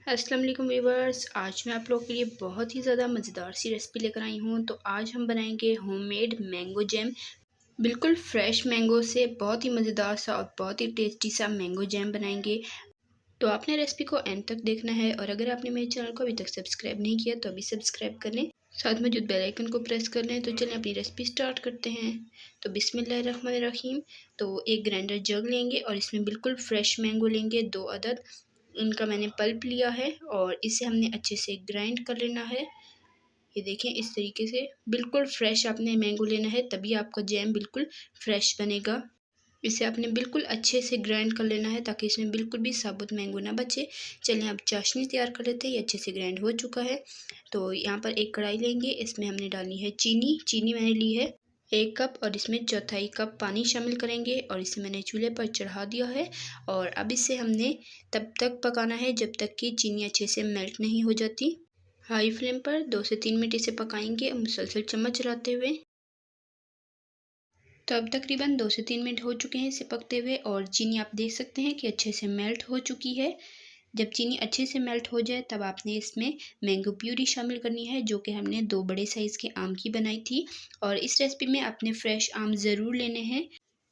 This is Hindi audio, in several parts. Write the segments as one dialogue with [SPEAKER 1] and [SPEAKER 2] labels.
[SPEAKER 1] अस्सलाम वालेकुम व्यूवर्स। आज मैं आप लोगों के लिए बहुत ही ज़्यादा मज़ेदार सी रेसिपी लेकर आई हूँ। तो आज हम बनाएंगे होममेड मैंगो जैम। बिल्कुल फ्रेश मैंगो से बहुत ही मज़ेदार सा और बहुत ही टेस्टी सा मैंगो जैम बनाएंगे। तो आपने रेसिपी को एंड तक देखना है और अगर आपने मेरे चैनल को अभी तक सब्सक्राइब नहीं किया तो अभी सब्सक्राइब कर लें, साथ में जो बेल आइकन को प्रेस कर लें। तो चलें अपनी रेसिपी स्टार्ट करते हैं। तो बिस्मिल्लाहिर्रहमानिर्रहीम। तो एक ग्राइंडर जग लेंगे और इसमें बिल्कुल फ्रेश मैंगो लेंगे 2 अदद। इनका मैंने पल्प लिया है और इसे हमने अच्छे से ग्राइंड कर लेना है। ये देखें, इस तरीके से बिल्कुल फ्रेश आपने मैंगो लेना है, तभी आपका जैम बिल्कुल फ्रेश बनेगा। इसे आपने बिल्कुल अच्छे से ग्राइंड कर लेना है ताकि इसमें बिल्कुल भी साबुत मैंगो ना बचे। चलिए अब चाशनी तैयार कर लेते हैं। ये अच्छे से ग्राइंड हो चुका है। तो यहाँ पर एक कढ़ाई लेंगे, इसमें हमने डालनी है चीनी मैंने ली है 1 कप और इसमें चौथाई कप पानी शामिल करेंगे और इसे मैंने चूल्हे पर चढ़ा दिया है। और अब इसे हमने तब तक पकाना है जब तक कि चीनी अच्छे से मेल्ट नहीं हो जाती। हाई फ्लेम पर 2 से 3 मिनट इसे पकाएंगे मुसलसल चम्मच चलाते हुए। तो अब तकरीबन 2 से 3 मिनट हो चुके हैं इसे पकते हुए और चीनी आप देख सकते हैं कि अच्छे से मेल्ट हो चुकी है। जब चीनी अच्छे से मेल्ट हो जाए तब आपने इसमें मैंगो प्यूरी शामिल करनी है, जो कि हमने 2 बड़े साइज़ के आम की बनाई थी। और इस रेसिपी में आपने फ्रेश आम ज़रूर लेने हैं,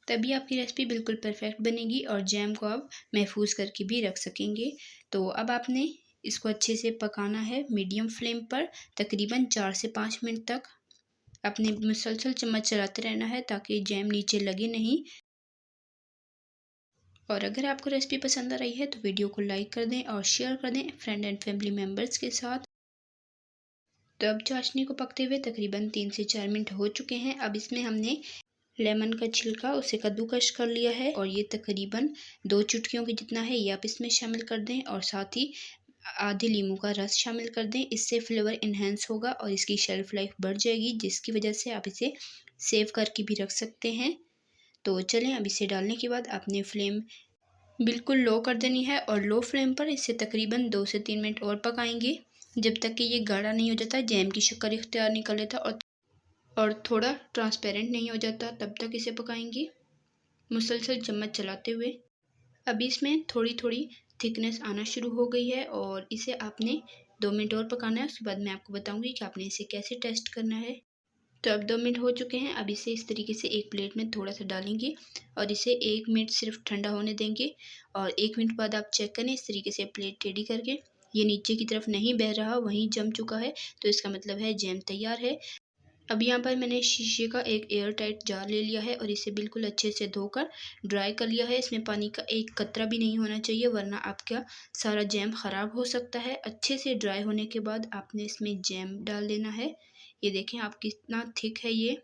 [SPEAKER 1] तभी आपकी रेसिपी बिल्कुल परफेक्ट बनेगी और जैम को आप महफूज करके भी रख सकेंगे। तो अब आपने इसको अच्छे से पकाना है मीडियम फ्लेम पर तकरीबन 4 से 5 मिनट तक। अपने मुसलसल चम्मच चलाते रहना है ताकि जैम नीचे लगे नहीं। और अगर आपको रेसिपी पसंद आ रही है तो वीडियो को लाइक कर दें और शेयर कर दें फ्रेंड एंड फैमिली मेम्बर्स के साथ। तो अब चाशनी को पकते हुए तकरीबन 3 से 4 मिनट हो चुके हैं। अब इसमें हमने लेमन का छिलका उसे कद्दूकश कर लिया है और ये तकरीबन 2 चुटकियों के जितना है, ये आप इसमें शामिल कर दें और साथ ही आधे लीमू का रस शामिल कर दें। इससे फ्लेवर इन्हेंस होगा और इसकी शेल्फ लाइफ बढ़ जाएगी, जिसकी वजह से आप इसे सेव करके भी रख सकते हैं। तो चलें अब इसे डालने के बाद आपने फ्लेम बिल्कुल लो कर देनी है और लो फ्लेम पर इसे तकरीबन 2 से 3 मिनट और पकाएंगे जब तक कि ये गाढ़ा नहीं हो जाता, जैम की शक्कर इख्तियार नहीं कर लेता और थोड़ा ट्रांसपेरेंट नहीं हो जाता, तब तक इसे पकाएंगे मुसलसल चम्मच चलाते हुए। अभी इसमें थोड़ी थोड़ी थिकनेस आना शुरू हो गई है और इसे आपने 2 मिनट और पकाना है। उसके बाद मैं आपको बताऊंगी कि आपने इसे कैसे टेस्ट करना है। तो अब 2 मिनट हो चुके हैं। अब इसे इस तरीके से एक प्लेट में थोड़ा सा डालेंगे और इसे 1 मिनट सिर्फ ठंडा होने देंगे। और 1 मिनट बाद आप चेक करें इस तरीके से प्लेट टेढ़ी करके, ये नीचे की तरफ नहीं बह रहा, वहीं जम चुका है, तो इसका मतलब है जैम तैयार है। अब यहाँ पर मैंने शीशे का एक एयर टाइट जार ले लिया है और इसे बिल्कुल अच्छे से धोकर ड्राई कर लिया है। इसमें पानी का एक कतरा भी नहीं होना चाहिए, वरना आपका सारा जैम ख़राब हो सकता है। अच्छे से ड्राई होने के बाद आपने इसमें जैम डाल देना है। ये देखें आप कितना थिक है ये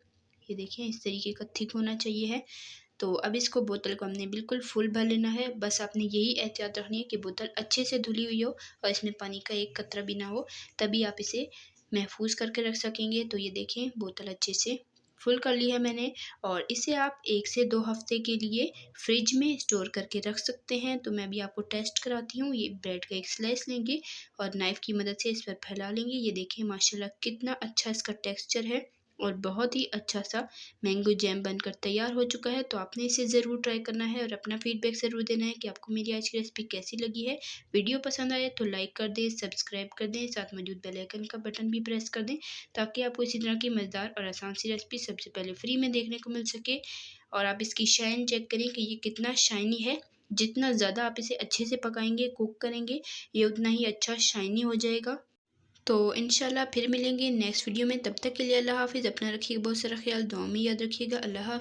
[SPEAKER 1] देखें इस तरीके का थिक होना चाहिए है। तो अब इसको बोतल को हमने बिल्कुल फुल भर लेना है। बस आपने यही एहतियात रखनी है कि बोतल अच्छे से धुली हुई हो और इसमें पानी का एक कतरा भी ना हो, तभी आप इसे महफूज करके रख सकेंगे। तो ये देखें बोतल अच्छे से फुल कर ली है मैंने और इसे आप 1 से 2 हफ्ते के लिए फ्रिज में स्टोर करके रख सकते हैं। तो मैं भी आपको टेस्ट कराती हूँ। ये ब्रेड का एक स्लाइस लेंगे और नाइफ़ की मदद से इस पर फैला लेंगे। ये देखें माशाल्लाह कितना अच्छा इसका टेक्सचर है और बहुत ही अच्छा सा मैंगो जैम बनकर तैयार हो चुका है। तो आपने इसे ज़रूर ट्राई करना है और अपना फीडबैक ज़रूर देना है कि आपको मेरी आज की रेसिपी कैसी लगी है। वीडियो पसंद आए तो लाइक कर दें, सब्सक्राइब कर दें, साथ मौजूद बेल आइकन का बटन भी प्रेस कर दें ताकि आपको इसी तरह की मज़ेदार और आसान सी रेसिपी सबसे पहले फ्री में देखने को मिल सके। और आप इसकी शाइन चेक करें कि ये कितना शाइनी है। जितना ज़्यादा आप इसे अच्छे से पकाएंगे, कुक करेंगे, ये उतना ही अच्छा शाइनी हो जाएगा। तो इंशाल्लाह फिर मिलेंगे नेक्स्ट वीडियो में। तब तक के लिए अल्लाह हाफ़िज़। अपना रखिएगा बहुत सारा ख्याल, दुआ में याद रखिएगा। अल्लाह हाफ़िज़।